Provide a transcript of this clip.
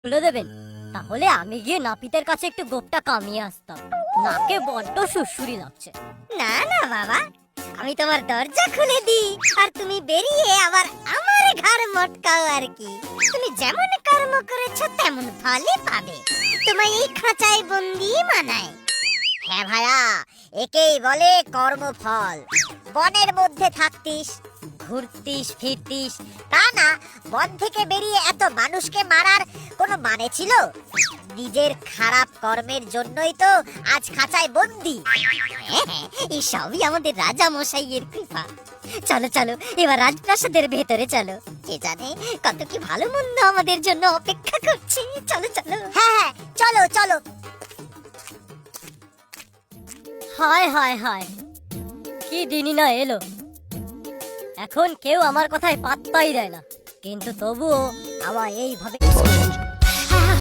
খুলে দেবেন? তাহলে আমি গিয়ে নাপিতের কাছে একটু গোপটা কামিয়ে আসতাম। নাকে বড্ড সুড়সুড়ি লাগছে। না না বাবা, আমি তোমার দরজা খুলে দিই আর তুমি বেরিয়ে আবার আমার ঘর মটকাও আর কি। তুমি যেমন কর্ম করেছো তেমন ফলই পাবে। তোমায় এই খাঁচায় বন্দি মানায়। হ্যাঁ ভাইয়া, একেই বলে কর্মফল। বনের মধ্যে থাকতিস, ঘুরতিস ফিরতিস, তা না বন থেকে বেরিয়ে এত মানুষকে মারার কোনো মানে ছিল? নিজের খারাপ কর্মের জন্যই তো আজ খাঁচায় বন্দি। এই সবই আমাদের রাজা মশাইয়ের কৃপা। চলো চলো এবার রাজপ্রাসাদের ভেতরে চলো, কে জানে কত কি ভালো মন্দ আমাদের জন্য অপেক্ষা করছে। চলো চলো। হ্যাঁ চলো চলো। হায় হায় হায়, কি দিনই না এলো। এখন কেউ আমার কথায় পাত্তাই দেয় না, কিন্তু তবুও আমায় এইভাবে